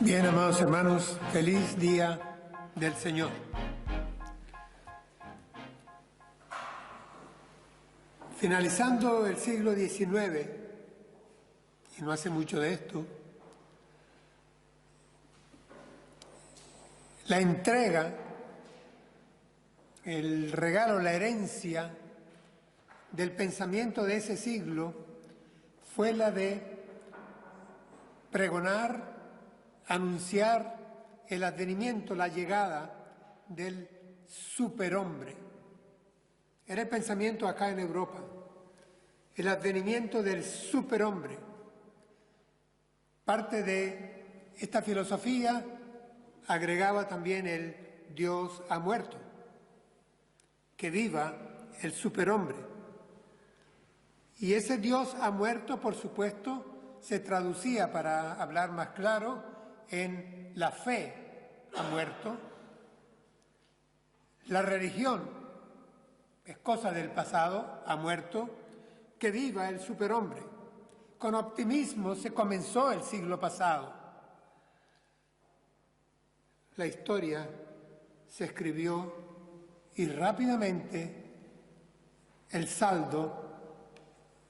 Bien, amados hermanos, feliz día del Señor. Finalizando el siglo XIX, y no hace mucho de esto, la entrega, el regalo, la herencia del pensamiento de ese siglo fue la de pregonar, anunciar el advenimiento, la llegada del superhombre. Era el pensamiento acá en Europa, el advenimiento del superhombre. Parte de esta filosofía agregaba también el Dios ha muerto, que viva el superhombre. Y ese Dios ha muerto, por supuesto, se traducía, para hablar más claro, en la fe ha muerto. La religión es cosa del pasado, ha muerto, que viva el superhombre. Con optimismo se comenzó el siglo pasado. La historia se escribió y rápidamente el saldo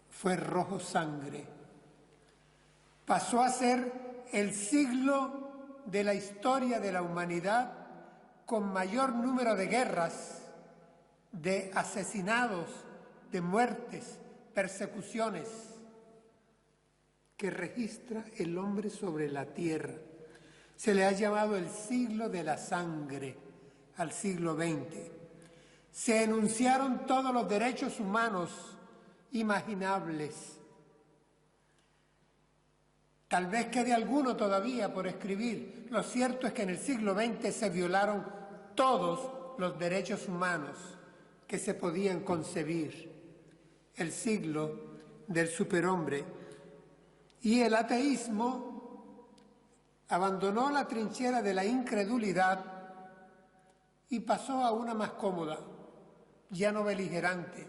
fue rojo sangre. Pasó a ser el siglo de la historia de la humanidad con mayor número de guerras, de asesinados, de muertes, persecuciones, que registra el hombre sobre la tierra. Se le ha llamado el siglo de la sangre al siglo XX. Se enunciaron todos los derechos humanos imaginables. Tal vez quede alguno todavía por escribir. Lo cierto es que en el siglo XX se violaron todos los derechos humanos que se podían concebir. El siglo del superhombre. Y el ateísmo abandonó la trinchera de la incredulidad y pasó a una más cómoda, ya no beligerante.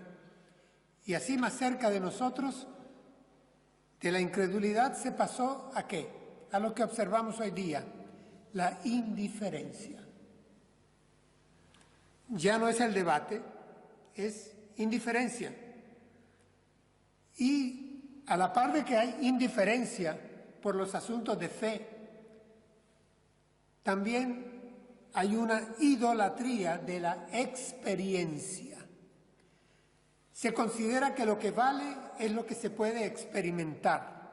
Y así más cerca de nosotros, de la incredulidad se pasó ¿a qué? A lo que observamos hoy día, la indiferencia. Ya no es el debate, es indiferencia. Y a la par de que hay indiferencia por los asuntos de fe, también hay una idolatría de la experiencia. Se considera que lo que vale es lo que se puede experimentar.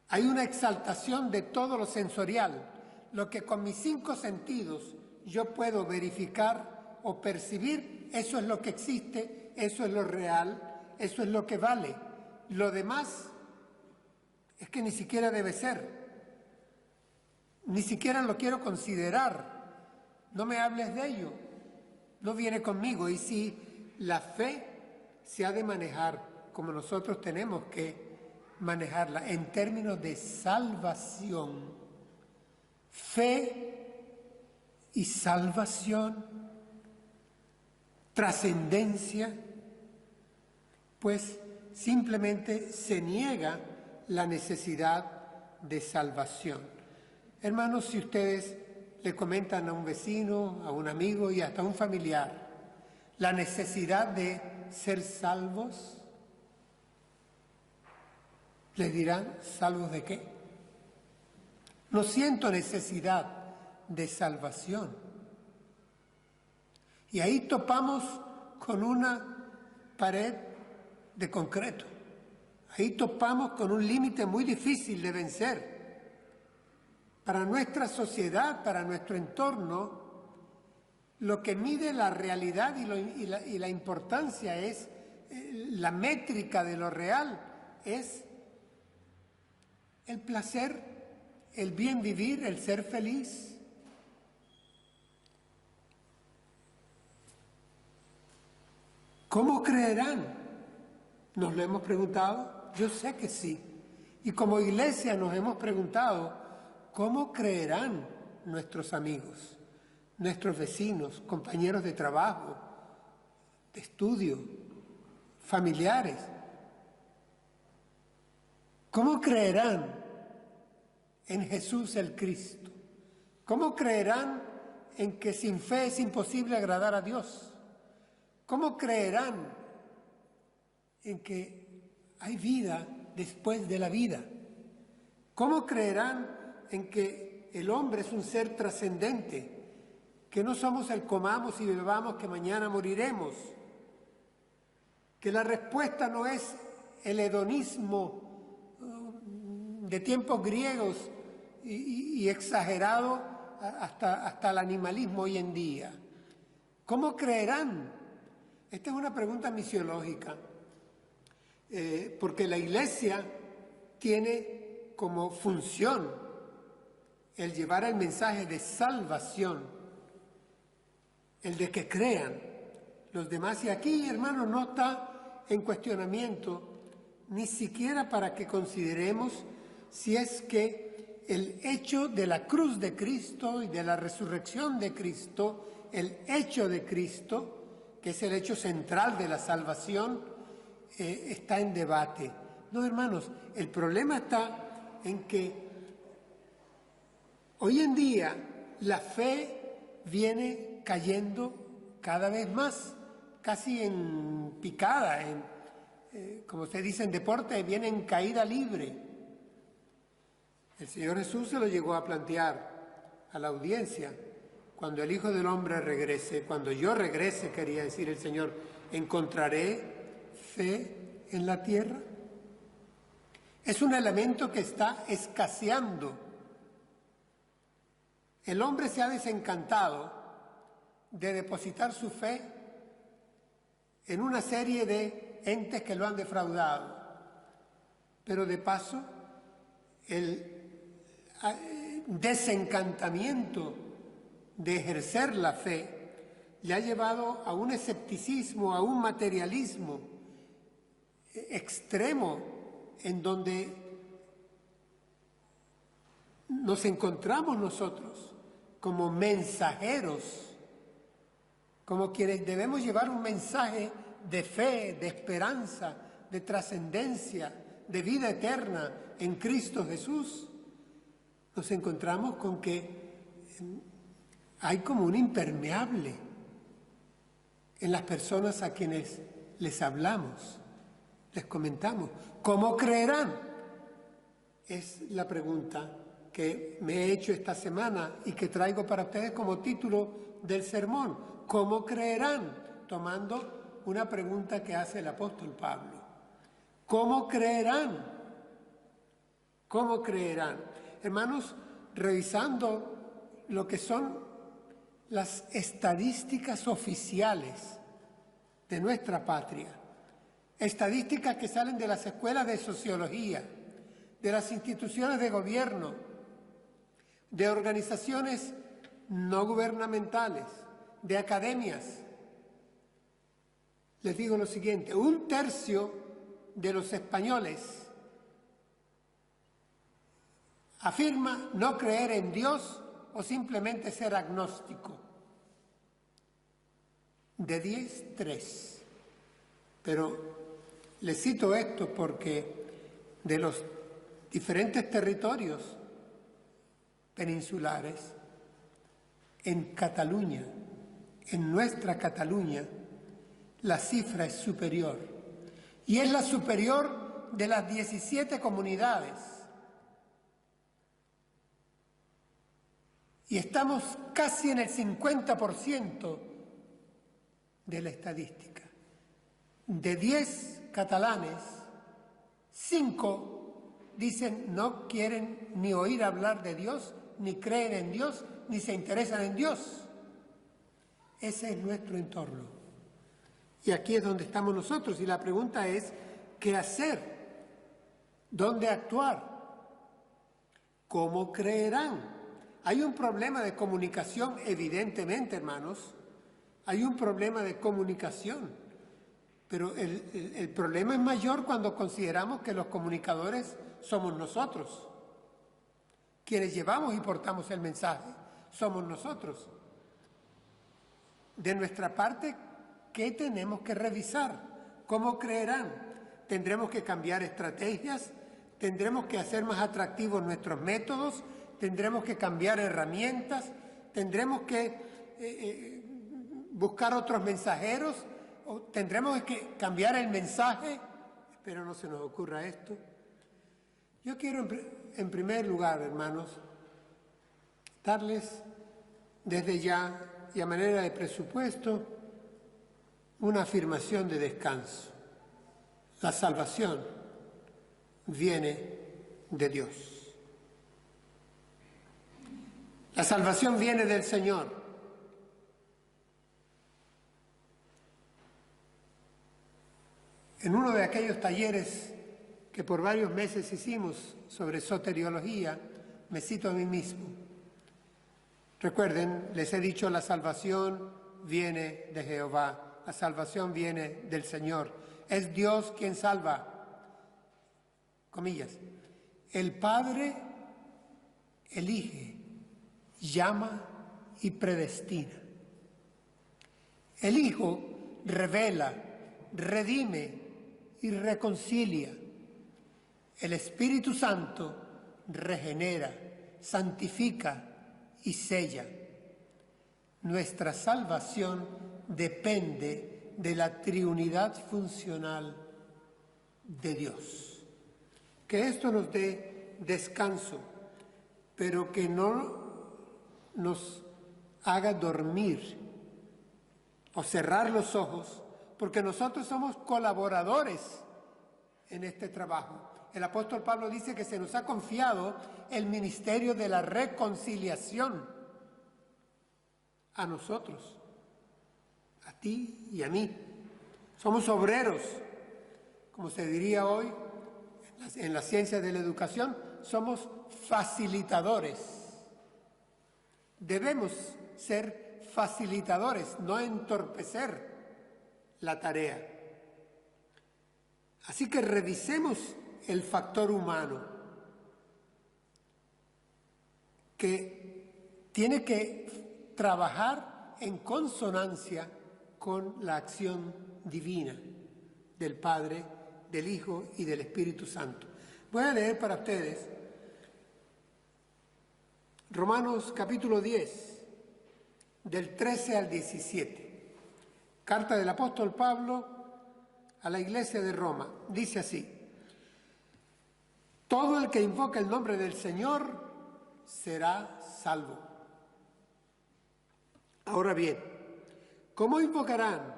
Hay una exaltación de todo lo sensorial, lo que con mis 5 sentidos yo puedo verificar o percibir, eso es lo que existe, eso es lo real, eso es lo que vale. Lo demás es que ni siquiera debe ser, ni siquiera lo quiero considerar, no me hables de ello. No viene conmigo. Y si la fe se ha de manejar como nosotros tenemos que manejarla en términos de salvación, fe y salvación, trascendencia, pues simplemente se niega la necesidad de salvación. Hermanos, si ustedes le comentan a un vecino, a un amigo y hasta a un familiar la necesidad de ser salvos, les dirán, ¿salvos de qué? No siento necesidad de salvación. Y ahí topamos con una pared de concreto. Ahí topamos con un límite muy difícil de vencer. Para nuestra sociedad, para nuestro entorno, lo que mide la realidad y la importancia es, la métrica de lo real, es el placer, el bien vivir, el ser feliz. ¿Cómo creerán? ¿Nos lo hemos preguntado? Yo sé que sí. Y como iglesia nos hemos preguntado, ¿cómo creerán nuestros amigos, nuestros vecinos, compañeros de trabajo, de estudio, familiares? ¿Cómo creerán en Jesús el Cristo? ¿Cómo creerán en que sin fe es imposible agradar a Dios? ¿Cómo creerán en que hay vida después de la vida? ¿Cómo creerán en que el hombre es un ser trascendente, que no somos el comamos y bebamos que mañana moriremos, que la respuesta no es el hedonismo de tiempos griegos y exagerado hasta el animalismo hoy en día? ¿Cómo creerán? Esta es una pregunta misiológica, porque la Iglesia tiene como función el llevar el mensaje de salvación, el de que crean los demás. Y aquí, hermano, no está en cuestionamiento ni siquiera para que consideremos si es que el hecho de la cruz de Cristo y de la resurrección de Cristo, el hecho de Cristo, que es el hecho central de la salvación, está en debate. No, hermanos, el problema está en que hoy en día la fe viene cayendo cada vez más, casi en picada, como se dice en deporte, viene en caída libre. El Señor Jesús se lo llegó a plantear a la audiencia: cuando el Hijo del Hombre regrese, cuando yo regrese, quería decir el Señor, ¿encontraré fe en la tierra? Es un elemento que está escaseando. El hombre se ha desencantado de depositar su fe en una serie de entes que lo han defraudado. Pero de paso, el desencantamiento de ejercer la fe le ha llevado a un escepticismo, a un materialismo extremo, en donde nos encontramos nosotros como mensajeros, como quienes debemos llevar un mensaje de fe, de esperanza, de trascendencia, de vida eterna en Cristo Jesús. Nos encontramos con que hay como un impermeable en las personas a quienes les hablamos, les comentamos. ¿Cómo creerán? Es la pregunta que me he hecho esta semana y que traigo para ustedes como título del sermón. ¿Cómo creerán? Tomando una pregunta que hace el apóstol Pablo. ¿Cómo creerán? ¿Cómo creerán? Hermanos, revisando lo que son las estadísticas oficiales de nuestra patria, estadísticas que salen de las escuelas de sociología, de las instituciones de gobierno, de organizaciones no gubernamentales, de academias. Les digo lo siguiente: 1/3 de los españoles afirma no creer en Dios o simplemente ser agnóstico. De 10, 3. Pero les cito esto porque de los diferentes territorios peninsulares, en Cataluña, en nuestra Cataluña, la cifra es superior. Y es la superior de las 17 comunidades. Y estamos casi en el 50% de la estadística. De 10 catalanes, 5 dicen no quieren ni oír hablar de Dios, ni creen en Dios, ni se interesan en Dios. Ese es nuestro entorno. Y aquí es donde estamos nosotros. Y la pregunta es, ¿qué hacer? ¿Dónde actuar? ¿Cómo creerán? Hay un problema de comunicación, evidentemente, hermanos. Hay un problema de comunicación. Pero el problema es mayor cuando consideramos que los comunicadores somos nosotros. Quienes llevamos y portamos el mensaje somos nosotros. De nuestra parte, ¿qué tenemos que revisar? ¿Cómo creerán? Tendremos que cambiar estrategias, tendremos que hacer más atractivos nuestros métodos, tendremos que cambiar herramientas, tendremos que buscar otros mensajeros, o tendremos que cambiar el mensaje. Espero no se nos ocurra esto. Yo quiero, en primer lugar, hermanos, darles desde ya y a manera de presupuesto una afirmación de descanso. La salvación viene de Dios. La salvación viene del Señor. En uno de aquellos talleres que por varios meses hicimos sobre soteriología, me cito a mí mismo. Recuerden, les he dicho, la salvación viene de Jehová, la salvación viene del Señor. Es Dios quien salva. Comillas. El Padre elige, llama y predestina. El Hijo revela, redime y reconcilia. El Espíritu Santo regenera, santifica y sella. Nuestra salvación depende de la triunidad funcional de Dios. Que esto nos dé descanso, pero que no nos haga dormir o cerrar los ojos, porque nosotros somos colaboradores en este trabajo. El apóstol Pablo dice que se nos ha confiado el ministerio de la reconciliación a nosotros, a ti y a mí. Somos obreros, como se diría hoy en la ciencia de la educación, somos facilitadores. Debemos ser facilitadores, no entorpecer la tarea. Así que revisemos el factor humano, que tiene que trabajar en consonancia con la acción divina del Padre, del Hijo y del Espíritu Santo. Voy a leer para ustedes Romanos capítulo 10, del 13 al 17. Carta del apóstol Pablo a la iglesia de Roma. Dice así: todo el que invoca el nombre del Señor será salvo. Ahora bien, ¿cómo invocarán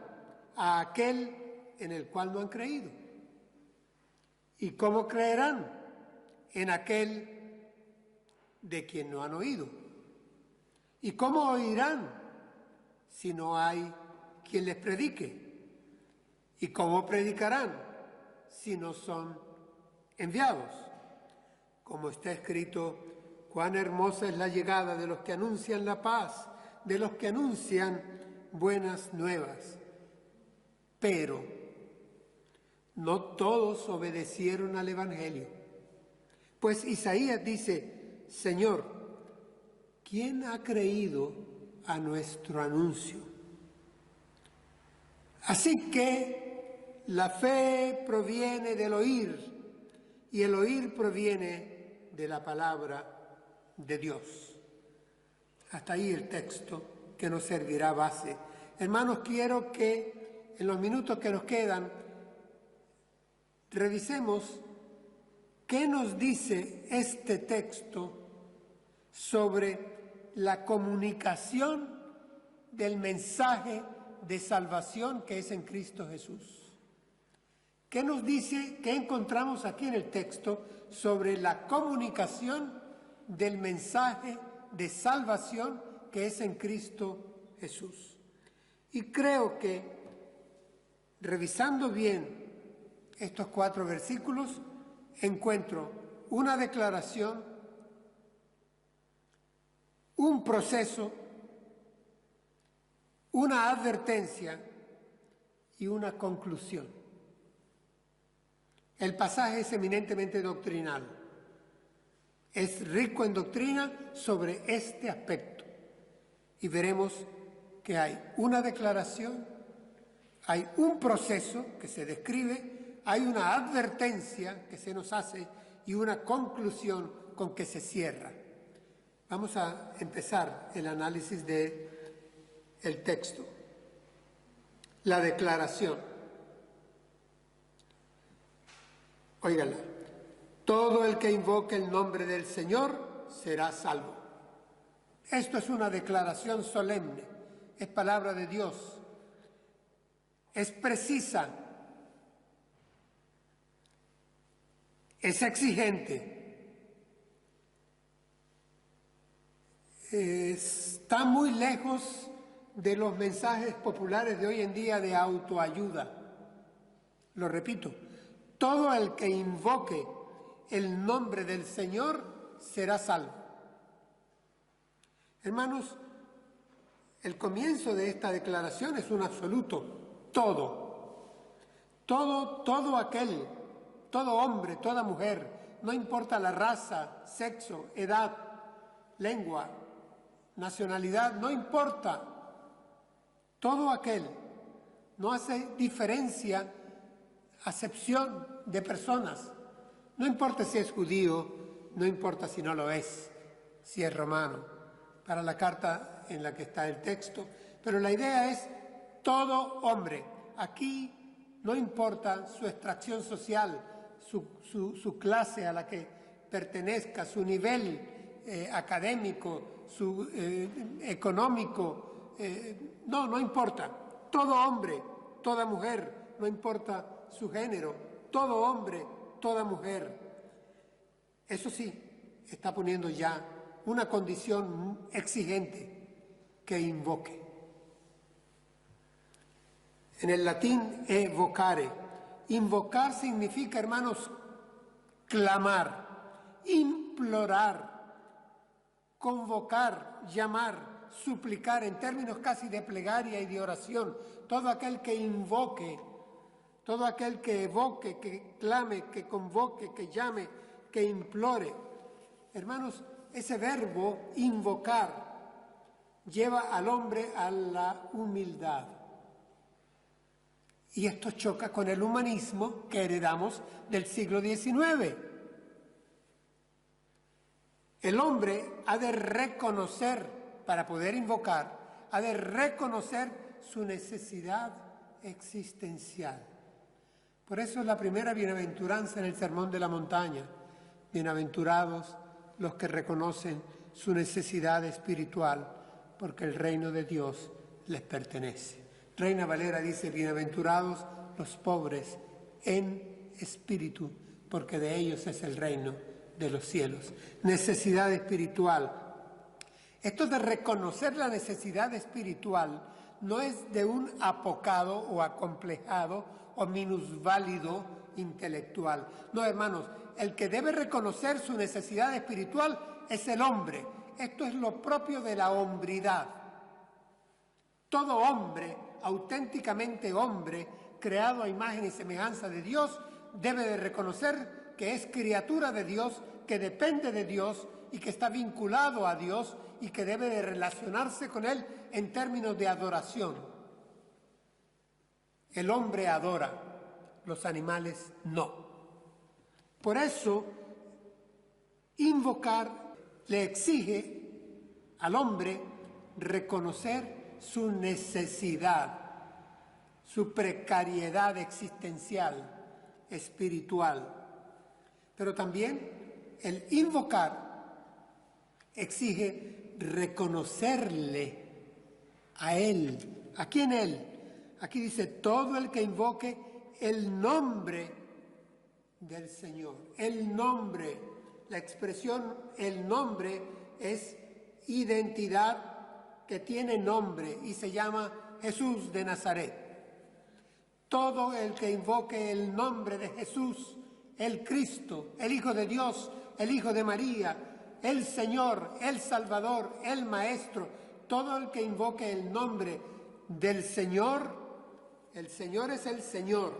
a aquel en el cual no han creído? ¿Y cómo creerán en aquel de quien no han oído? ¿Y cómo oirán si no hay quien les predique? ¿Y cómo predicarán si no son enviados? Como está escrito: cuán hermosa es la llegada de los que anuncian la paz, de los que anuncian buenas nuevas. Pero no todos obedecieron al Evangelio. Pues Isaías dice: Señor, ¿quién ha creído a nuestro anuncio? Así que la fe proviene del oír, y el oír proviene de la palabra de Dios. Hasta ahí el texto que nos servirá base. Hermanos, quiero que en los minutos que nos quedan revisemos qué nos dice este texto sobre la comunicación del mensaje de salvación que es en Cristo Jesús. ¿Qué nos dice, qué encontramos aquí en el texto sobre la comunicación del mensaje de salvación que es en Cristo Jesús? Y creo que, revisando bien estos 4 versículos, encuentro una declaración, un proceso, una advertencia y una conclusión. El pasaje es eminentemente doctrinal. Es rico en doctrina sobre este aspecto. Y veremos que hay una declaración, hay un proceso que se describe, hay una advertencia que se nos hace y una conclusión con que se cierra. Vamos a empezar el análisis del texto. La declaración. Óigala. Todo el que invoque el nombre del Señor será salvo. Esto es una declaración solemne, es palabra de Dios, es precisa, es exigente, está muy lejos de los mensajes populares de hoy en día de autoayuda. Lo repito, todo el que invoque el nombre del Señor será salvo. Hermanos, el comienzo de esta declaración es un absoluto, todo aquel, todo hombre, toda mujer, no importa la raza, sexo, edad, lengua, nacionalidad, no importa, todo aquel, no hace diferencia, acepción de personas, no importa si es judío, no importa si no lo es, si es romano, para la carta en la que está el texto, pero la idea es todo hombre. Aquí no importa su extracción social, su clase a la que pertenezca, su nivel académico, su económico, no importa. Todo hombre, toda mujer, no importa su género, todo hombre, toda mujer. Eso sí, está poniendo ya una condición exigente que invoque. En el latín evocare. Invocar significa, hermanos, clamar, implorar, convocar, llamar, suplicar, en términos casi de plegaria y de oración. Todo aquel que invoque, todo aquel que evoque, que clame, que convoque, que llame, que implore. Hermanos, ese verbo invocar lleva al hombre a la humildad. Y esto choca con el humanismo que heredamos del siglo XIX. El hombre ha de reconocer, para poder invocar, ha de reconocer su necesidad existencial. Por eso es la primera bienaventuranza en el Sermón de la Montaña. Bienaventurados los que reconocen su necesidad espiritual, porque el reino de Dios les pertenece. Reina Valera dice, bienaventurados los pobres en espíritu, porque de ellos es el reino de los cielos. Necesidad espiritual. Esto de reconocer la necesidad espiritual no es de un apocado o acomplejado o minusválido intelectual. No, hermanos, el que debe reconocer su necesidad espiritual es el hombre. Esto es lo propio de la hombridad. Todo hombre, auténticamente hombre, creado a imagen y semejanza de Dios, debe de reconocer que es criatura de Dios, que depende de Dios y que está vinculado a Dios y que debe de relacionarse con Él en términos de adoración. El hombre adora, los animales no. Por eso, invocar le exige al hombre reconocer su necesidad, su precariedad existencial, espiritual. Pero también el invocar exige reconocerle a Él. ¿A quién Él? Aquí dice, todo el que invoque el nombre del Señor. El nombre, la expresión el nombre es identidad que tiene nombre y se llama Jesús de Nazaret. Todo el que invoque el nombre de Jesús, el Cristo, el Hijo de Dios, el Hijo de María, el Señor, el Salvador, el Maestro, todo el que invoque el nombre del Señor, el Señor es el Señor.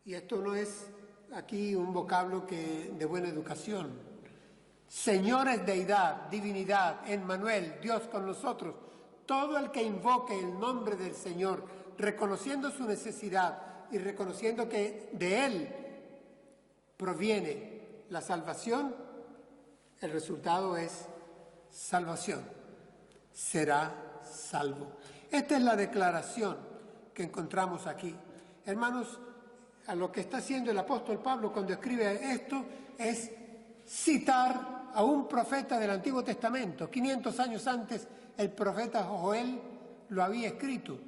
Y esto no es aquí un vocablo de buena educación. Señor es deidad, divinidad, Emmanuel, Dios con nosotros. Todo el que invoque el nombre del Señor, reconociendo su necesidad y reconociendo que de Él proviene la salvación, el resultado es salvación. Será salvo. Esta es la declaración que encontramos aquí. Hermanos, a lo que está haciendo el apóstol Pablo cuando escribe esto es citar a un profeta del Antiguo Testamento. 500 años antes el profeta Joel lo había escrito.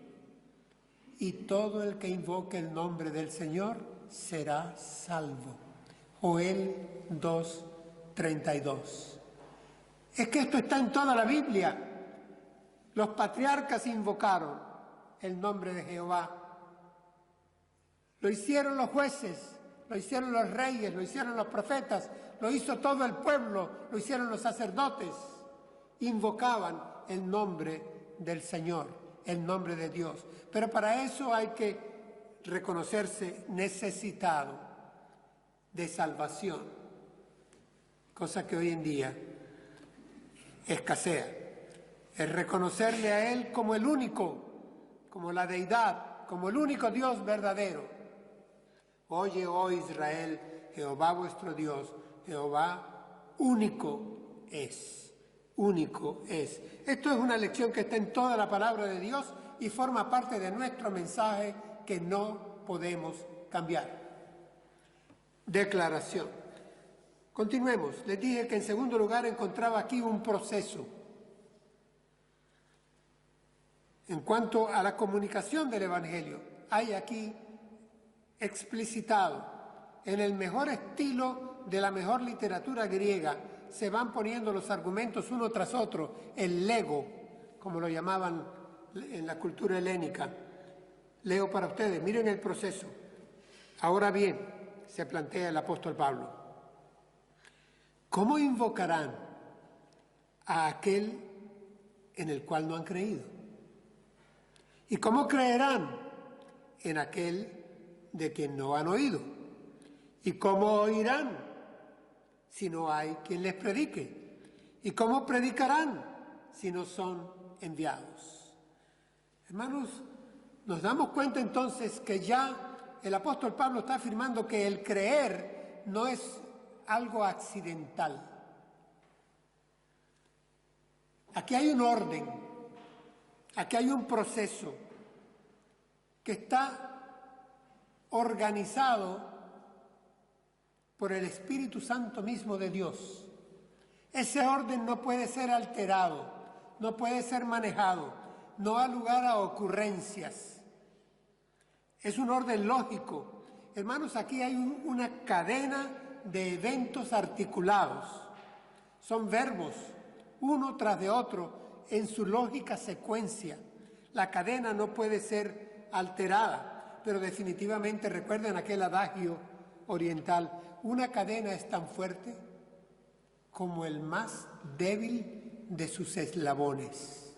Y todo el que invoque el nombre del Señor será salvo. Joel 2:32. Es que esto está en toda la Biblia. Los patriarcas invocaron el nombre de Jehová. Lo hicieron los jueces, lo hicieron los reyes, lo hicieron los profetas, lo hizo todo el pueblo, lo hicieron los sacerdotes. Invocaban el nombre del Señor, el nombre de Dios. Pero para eso hay que reconocerse necesitado de salvación, cosa que hoy en día escasea. Es reconocerle a Él como el único, como la deidad, como el único Dios verdadero. Oye, oh Israel, Jehová vuestro Dios, Jehová único es, único es. Esto es una lección que está en toda la palabra de Dios y forma parte de nuestro mensaje que no podemos cambiar. Declaración. Continuemos. Les dije que en segundo lugar encontraba aquí un proceso. En cuanto a la comunicación del Evangelio, hay aquí explicitado en el mejor estilo de la mejor literatura griega, se van poniendo los argumentos uno tras otro, el lego, como lo llamaban en la cultura helénica. Leo para ustedes, miren el proceso. Ahora bien, se plantea el apóstol Pablo, ¿cómo invocarán a aquel en el cual no han creído? ¿Y cómo creerán en aquel de quien no han oído? ¿Y cómo oirán si no hay quien les predique? ¿Y cómo predicarán si no son enviados? Hermanos, nos damos cuenta entonces que ya el apóstol Pablo está afirmando que el creer no es algo accidental. Aquí hay un orden, aquí hay un proceso que está organizado por el Espíritu Santo mismo de Dios. Ese orden no puede ser alterado, no puede ser manejado, no da lugar a ocurrencias. Es un orden lógico. Hermanos, aquí hay una cadena de eventos articulados. Son verbos, uno tras de otro, en su lógica secuencia. La cadena no puede ser alterada, pero definitivamente recuerden aquel adagio oriental, una cadena es tan fuerte como el más débil de sus eslabones.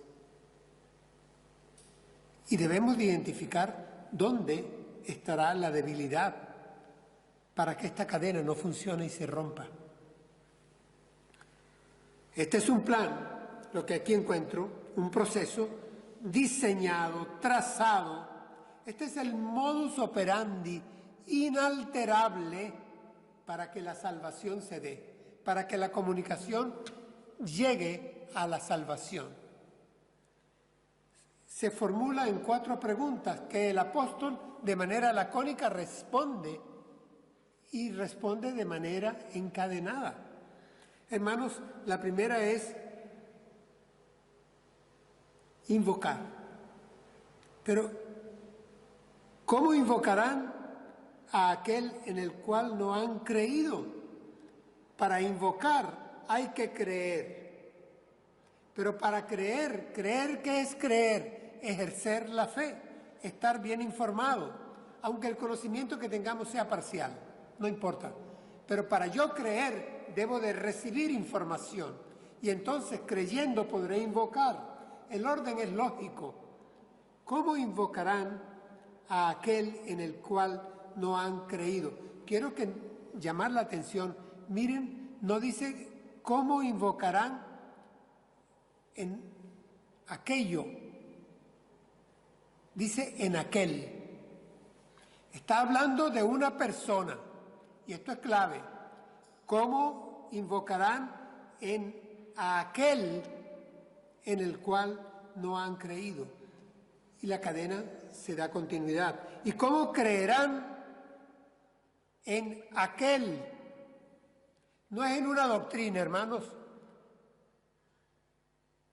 Y debemos de identificar dónde estará la debilidad para que esta cadena no funcione y se rompa. Este es un plan, lo que aquí encuentro, un proceso diseñado, trazado. Este es el modus operandi inalterable para que la salvación se dé, para que la comunicación llegue a la salvación. Se formula en 4 preguntas que el apóstol de manera lacónica responde y responde de manera encadenada. Hermanos, la primera es invocar. Pero, ¿cómo invocarán a aquel en el cual no han creído? Para invocar hay que creer. Pero para creer, ¿qué es creer? Ejercer la fe, estar bien informado, aunque el conocimiento que tengamos sea parcial, no importa. Pero para yo creer, debo de recibir información. Y entonces, creyendo, podré invocar. El orden es lógico. ¿Cómo invocarán a aquel en el cual no han creído? Quiero llamar la atención. Miren, no dice cómo invocarán en aquello. Dice en aquel. Está hablando de una persona. Y esto es clave. ¿Cómo invocarán a aquel en el cual no han creído? Y la cadena se da continuidad. ¿Y cómo creerán en aquel? No es en una doctrina, hermanos.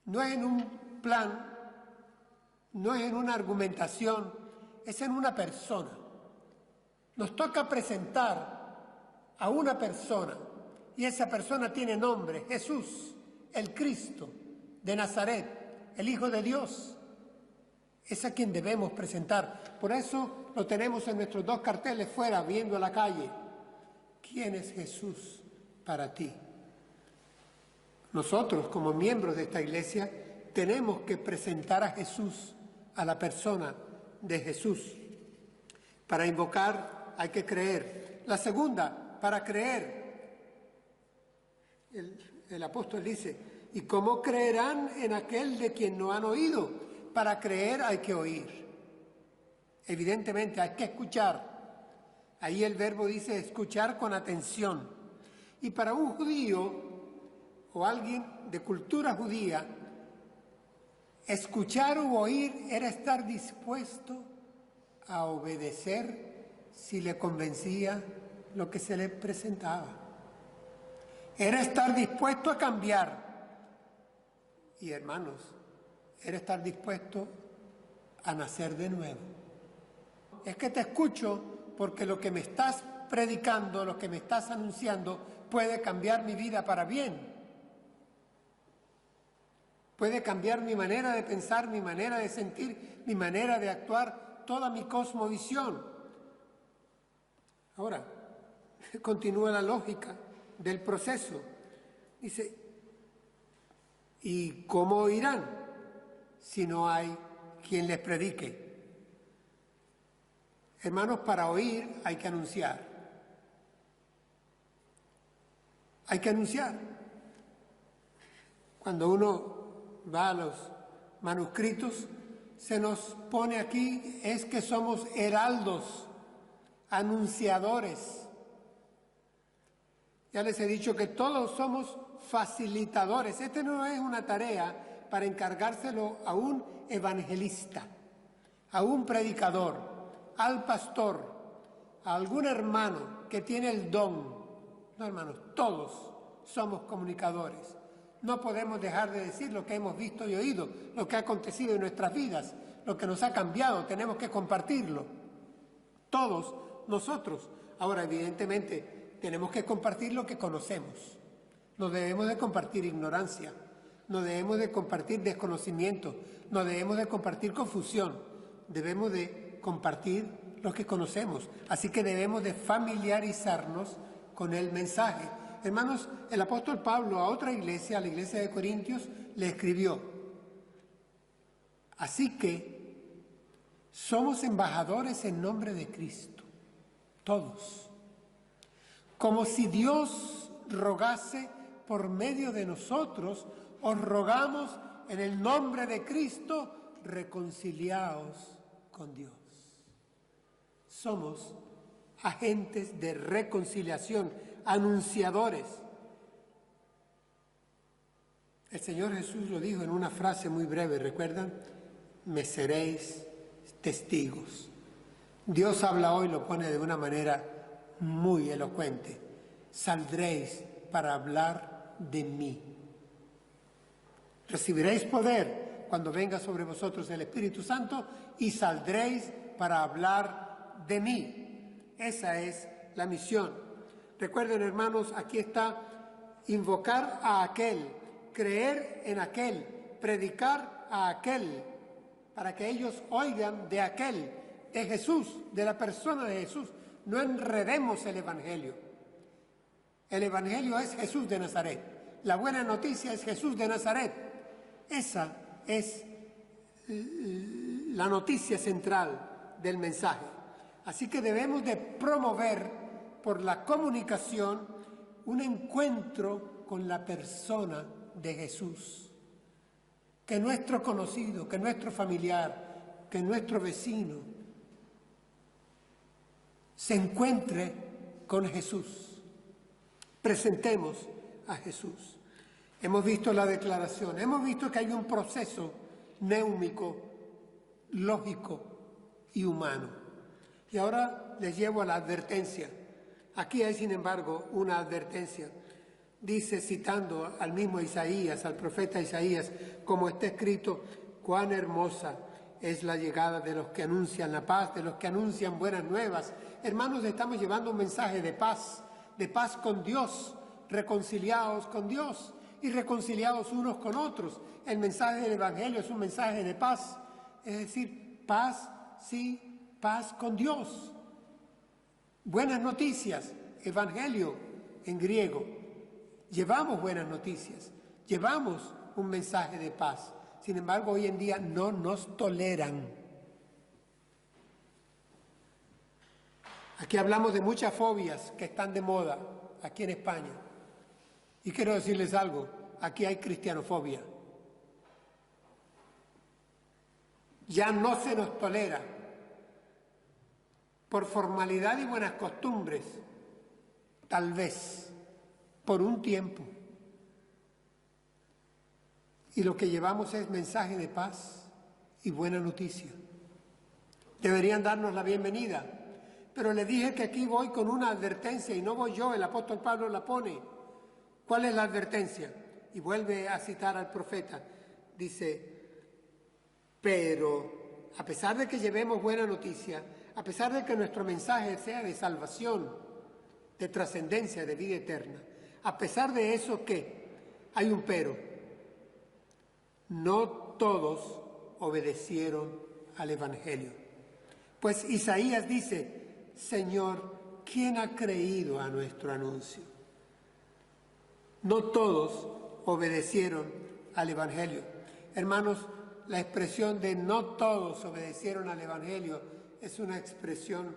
No es en un plan, no es en una argumentación, es en una persona. Nos toca presentar a una persona y esa persona tiene nombre, Jesús, el Cristo de Nazaret, el Hijo de Dios. Es a quien debemos presentar. Por eso lo tenemos en nuestros dos carteles fuera, viendo a la calle. ¿Quién es Jesús para ti? Nosotros, como miembros de esta iglesia, tenemos que presentar a Jesús, a la persona de Jesús. Para invocar hay que creer. La segunda, para creer. El apóstol dice, ¿y cómo creerán en aquel de quien no han oído? Para creer hay que oír. Evidentemente hay que escuchar. Ahí el verbo dice escuchar con atención. Y para un judío o alguien de cultura judía, escuchar u oír era estar dispuesto a obedecer si le convencía lo que se le presentaba. Era estar dispuesto a cambiar. Y hermanos, era estar dispuesto a nacer de nuevo. Es que te escucho porque lo que me estás predicando, lo que me estás anunciando, puede cambiar mi vida para bien. Puede cambiar mi manera de pensar, mi manera de sentir, mi manera de actuar, toda mi cosmovisión. Ahora, continúa la lógica del proceso. Dice, ¿y cómo oirán si no hay quien les predique? Hermanos, para oír hay que anunciar. Hay que anunciar. Cuando uno va a los manuscritos, se nos pone aquí, es que somos heraldos, anunciadores. Ya les he dicho que todos somos facilitadores. Esta no es una tarea para encargárselo a un evangelista, a un predicador, al pastor, a algún hermano que tiene el don. No, hermanos, todos somos comunicadores. No podemos dejar de decir lo que hemos visto y oído, lo que ha acontecido en nuestras vidas, lo que nos ha cambiado, tenemos que compartirlo. Todos nosotros. Ahora, evidentemente, tenemos que compartir lo que conocemos. No debemos de compartir ignorancia, no debemos de compartir desconocimiento, no debemos de compartir confusión, debemos de compartir lo que conocemos. Así que debemos de familiarizarnos con el mensaje. Hermanos, el apóstol Pablo a otra iglesia, a la iglesia de Corintios, le escribió, así que somos embajadores en nombre de Cristo, todos, como si Dios rogase por medio de nosotros, os rogamos en el nombre de Cristo, reconciliaos con Dios. Somos agentes de reconciliación, anunciadores. El Señor Jesús lo dijo en una frase muy breve, ¿recuerdan? Me seréis testigos. Dios habla hoy, lo pone de una manera muy elocuente. Saldréis para hablar de mí. Recibiréis poder cuando venga sobre vosotros el Espíritu Santo y saldréis para hablar de mí. Esa es la misión. Recuerden, hermanos, aquí está invocar a aquel, creer en aquel, predicar a aquel, para que ellos oigan de aquel, de Jesús, de la persona de Jesús. No enredemos el Evangelio. El Evangelio es Jesús de Nazaret. La buena noticia es Jesús de Nazaret. Esa es la noticia central del mensaje. Así que debemos de promover por la comunicación un encuentro con la persona de Jesús. Que nuestro conocido, que nuestro familiar, que nuestro vecino se encuentre con Jesús. presentemos a Jesús. Hemos visto la declaración, hemos visto que hay un proceso néumico, lógico y humano. Y ahora les llevo a la advertencia. Aquí hay, sin embargo, una advertencia. Dice, citando al mismo Isaías, al profeta Isaías, como está escrito, cuán hermosa es la llegada de los que anuncian la paz, de los que anuncian buenas nuevas. Hermanos, estamos llevando un mensaje de paz con Dios, reconciliados con Dios y reconciliados unos con otros. El mensaje del Evangelio es un mensaje de paz, es decir, paz, sí, paz con Dios. Buenas noticias, Evangelio en griego. Llevamos buenas noticias, llevamos un mensaje de paz. Sin embargo, hoy en día no nos toleran. Aquí hablamos de muchas fobias que están de moda aquí en España. Y quiero decirles algo, aquí hay cristianofobia. Ya no se nos tolera por formalidad y buenas costumbres, tal vez, por un tiempo. Y lo que llevamos es mensaje de paz y buena noticia. Deberían darnos la bienvenida, pero les dije que aquí voy con una advertencia y no voy yo, el apóstol Pablo la pone. ¿Cuál es la advertencia? Y vuelve a citar al profeta. Dice, pero a pesar de que llevemos buena noticia, a pesar de que nuestro mensaje sea de salvación, de trascendencia, de vida eterna, a pesar de eso, ¿qué? Hay un pero. No todos obedecieron al Evangelio. Pues Isaías dice, Señor, ¿quién ha creído a nuestro anuncio? No todos obedecieron al Evangelio. Hermanos, la expresión de no todos obedecieron al Evangelio es una expresión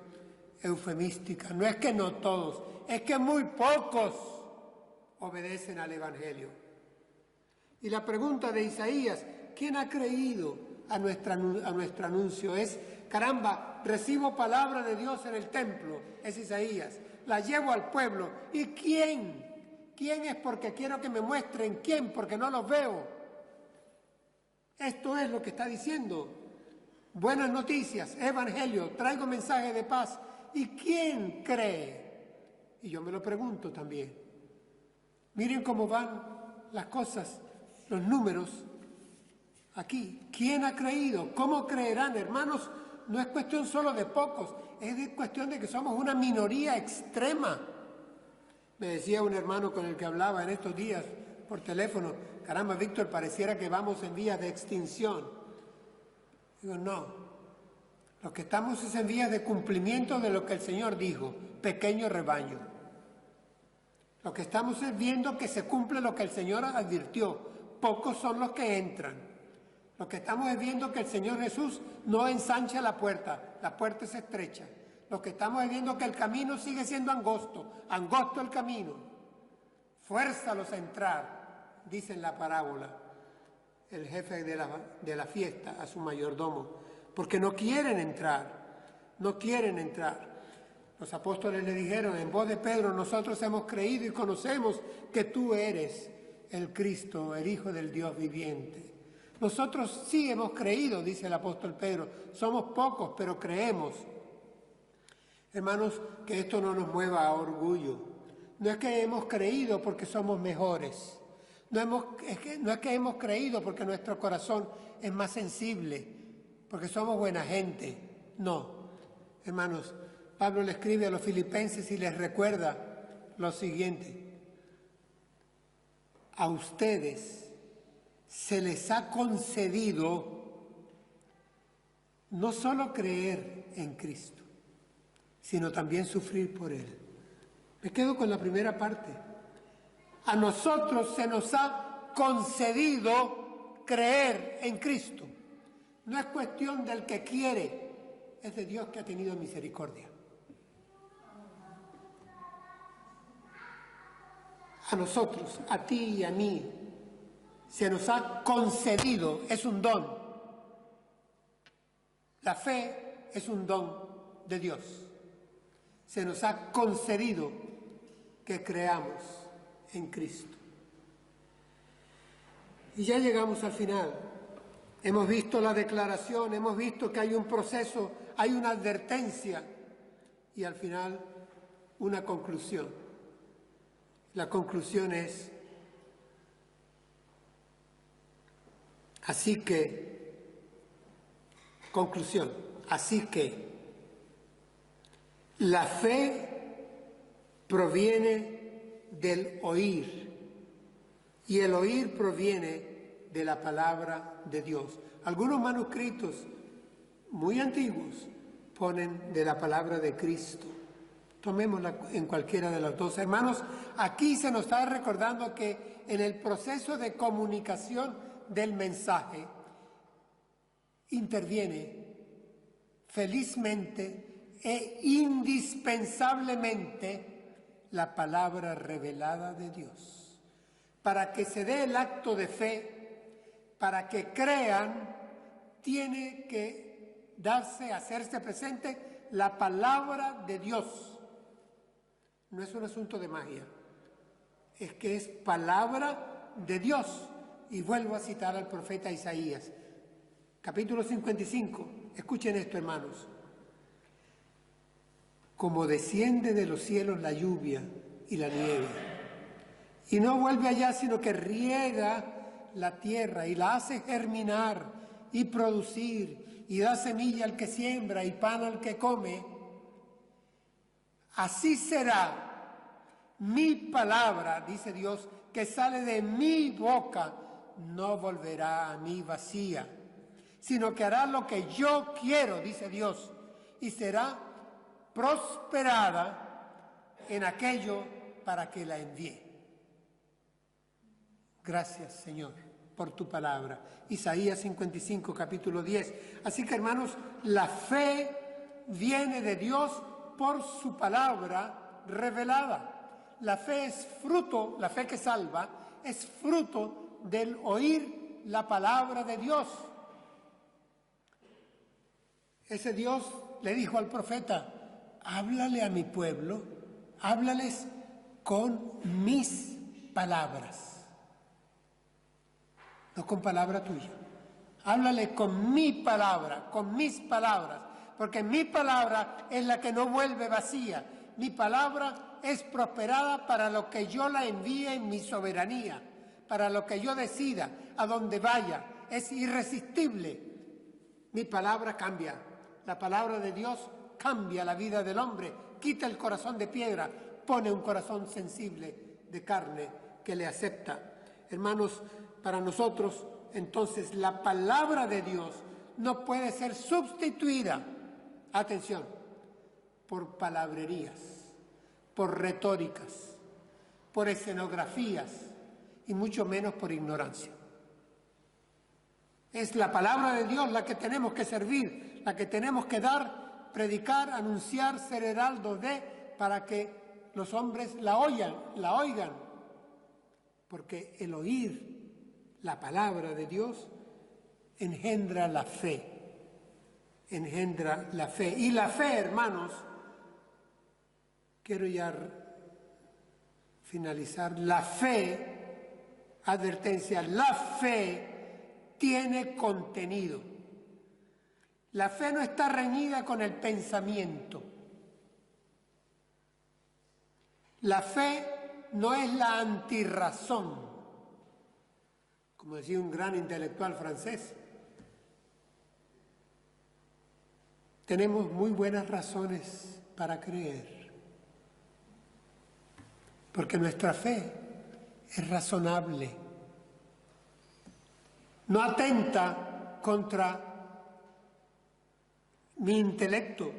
eufemística. No es que no todos, es que muy pocos obedecen al Evangelio. Y la pregunta de Isaías, ¿quién ha creído a nuestro anuncio? Es, caramba, recibo palabra de Dios en el templo, es Isaías, la llevo al pueblo. ¿Y quién? ¿Quién es? Porque quiero que me muestren. ¿Quién? Porque no los veo. Esto es lo que está diciendo. Buenas noticias, evangelio, traigo mensaje de paz. ¿Y quién cree? Y yo me lo pregunto también. Miren cómo van las cosas, los números aquí. ¿Quién ha creído? ¿Cómo creerán, hermanos? No es cuestión solo de pocos, es cuestión de que somos una minoría extrema. Me decía un hermano con el que hablaba en estos días por teléfono, caramba, Víctor, pareciera que vamos en vías de extinción. Digo, no, lo que estamos es en vías de cumplimiento de lo que el Señor dijo, pequeño rebaño. Lo que estamos es viendo que se cumple lo que el Señor advirtió, pocos son los que entran. Lo que estamos es viendo que el Señor Jesús no ensancha la puerta es estrecha. Lo que estamos es viendo que el camino sigue siendo angosto, angosto el camino. Fuérzalos a entrar, dice en la parábola el jefe de la fiesta a su mayordomo, porque no quieren entrar, no quieren entrar. Los apóstoles le dijeron en voz de Pedro, nosotros hemos creído y conocemos que tú eres el Cristo, el Hijo del Dios viviente. Nosotros sí hemos creído, dice el apóstol Pedro, somos pocos, pero creemos. Hermanos, que esto no nos mueva a orgullo. No es que hemos creído porque somos mejores. No es que hemos creído porque nuestro corazón es más sensible, porque somos buena gente. No, hermanos, Pablo le escribe a los filipenses y les recuerda lo siguiente. A ustedes se les ha concedido no solo creer en Cristo, sino también sufrir por Él. Me quedo con la primera parte. A nosotros se nos ha concedido creer en Cristo. No es cuestión del que quiere, es de Dios que ha tenido misericordia. A nosotros, a ti y a mí, se nos ha concedido, es un don. La fe es un don de Dios. Se nos ha concedido que creamos. en Cristo. Y ya llegamos al final. Hemos visto la declaración, hemos visto que hay un proceso, hay una advertencia y al final una conclusión. La conclusión es: así que la fe proviene del oír y el oír proviene de la palabra de Dios. Algunos manuscritos muy antiguos ponen de la palabra de Cristo. Tomémosla en cualquiera de las dos. Hermanos, aquí se nos está recordando que en el proceso de comunicación del mensaje interviene felizmente e indispensablemente la palabra revelada de Dios. Para que se dé el acto de fe, para que crean, tiene que hacerse presente la palabra de Dios. No es un asunto de magia, es que es palabra de Dios. Y vuelvo a citar al profeta Isaías, capítulo 55. Escuchen esto, hermanos. Como desciende de los cielos la lluvia y la nieve, y no vuelve allá, sino que riega la tierra y la hace germinar y producir, y da semilla al que siembra y pan al que come, así será mi palabra, dice Dios, que sale de mi boca, no volverá a mí vacía, sino que hará lo que yo quiero, dice Dios, y será prosperada en aquello para que la envíe. Gracias, Señor, por tu palabra. Isaías 55, capítulo 10. Así que, hermanos, la fe viene de Dios por su palabra revelada. La fe es fruto, la fe que salva, es fruto del oír la palabra de Dios. Ese Dios le dijo al profeta: háblale a mi pueblo, háblales con mis palabras. No con palabra tuya. Háblale con mi palabra, con mis palabras, porque mi palabra es la que no vuelve vacía. Mi palabra es prosperada para lo que yo la envíe en mi soberanía, para lo que yo decida, a donde vaya. Es irresistible. Mi palabra cambia. La palabra de Dios cambia la vida del hombre, quita el corazón de piedra, pone un corazón sensible de carne que le acepta. Hermanos, para nosotros, entonces, la palabra de Dios no puede ser sustituida, atención, por palabrerías, por retóricas, por escenografías y mucho menos por ignorancia. Es la palabra de Dios la que tenemos que servir, la que tenemos que dar, predicar, anunciar, ser heraldos de, para que los hombres la oigan, porque el oír la palabra de Dios engendra la fe, engendra la fe. Y la fe, hermanos, quiero ya finalizar, la fe, advertencia, la fe tiene contenido. La fe no está reñida con el pensamiento. La fe no es la antirrazón. Como decía un gran intelectual francés, tenemos muy buenas razones para creer, porque nuestra fe es razonable, no atenta contra mi intelecto.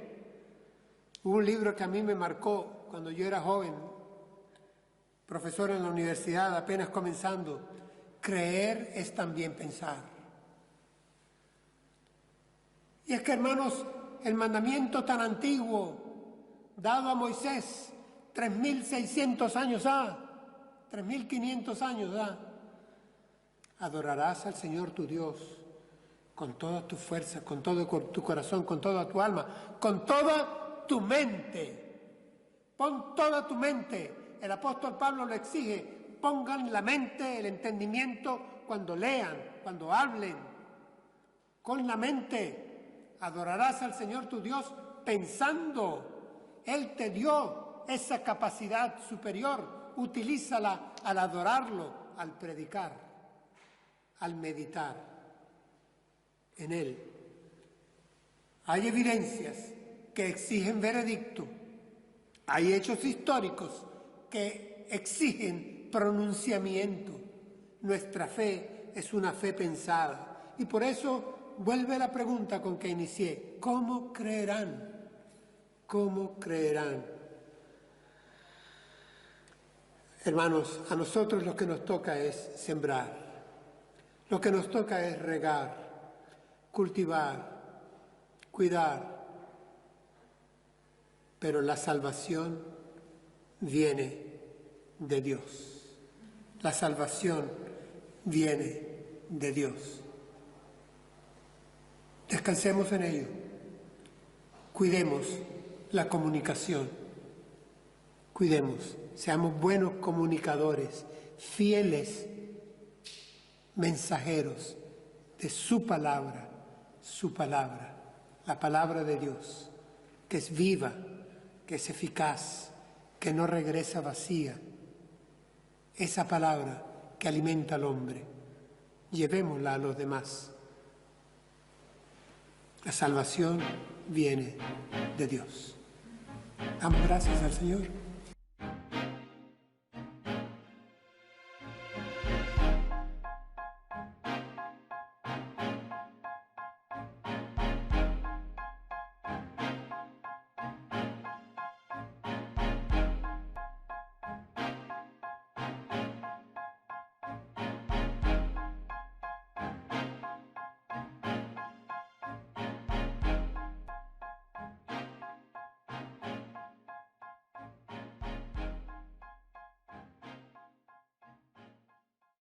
Hubo un libro que a mí me marcó cuando yo era joven, profesor en la universidad, apenas comenzando. Creer es también pensar. Y es que, hermanos, el mandamiento tan antiguo dado a Moisés, 3.600 años 3.500 años adorarás al Señor tu Dios con toda tu fuerza, con todo tu corazón, con toda tu alma, con toda tu mente. Pon toda tu mente. El apóstol Pablo lo exige. dispongan la mente, el entendimiento cuando lean, cuando hablen. Con la mente adorarás al Señor tu Dios pensando. Él te dio esa capacidad superior. Utilízala al adorarlo, al predicar, al meditar en Él. Hay evidencias que exigen veredicto. Hay hechos históricos que exigen pronunciamiento. Nuestra fe es una fe pensada. Y por eso vuelve la pregunta con que inicié. ¿Cómo creerán? ¿Cómo creerán? Hermanos, a nosotros lo que nos toca es sembrar. Lo que nos toca es regar, cultivar, cuidar. Pero la salvación viene de Dios. La salvación viene de Dios. Descansemos en ello. Cuidemos la comunicación. Cuidemos, seamos buenos comunicadores, fieles mensajeros de su palabra, la palabra de Dios, que es viva, que es eficaz, que no regresa vacía. Esa palabra que alimenta al hombre, llevémosla a los demás. La salvación viene de Dios. Damos gracias al Señor.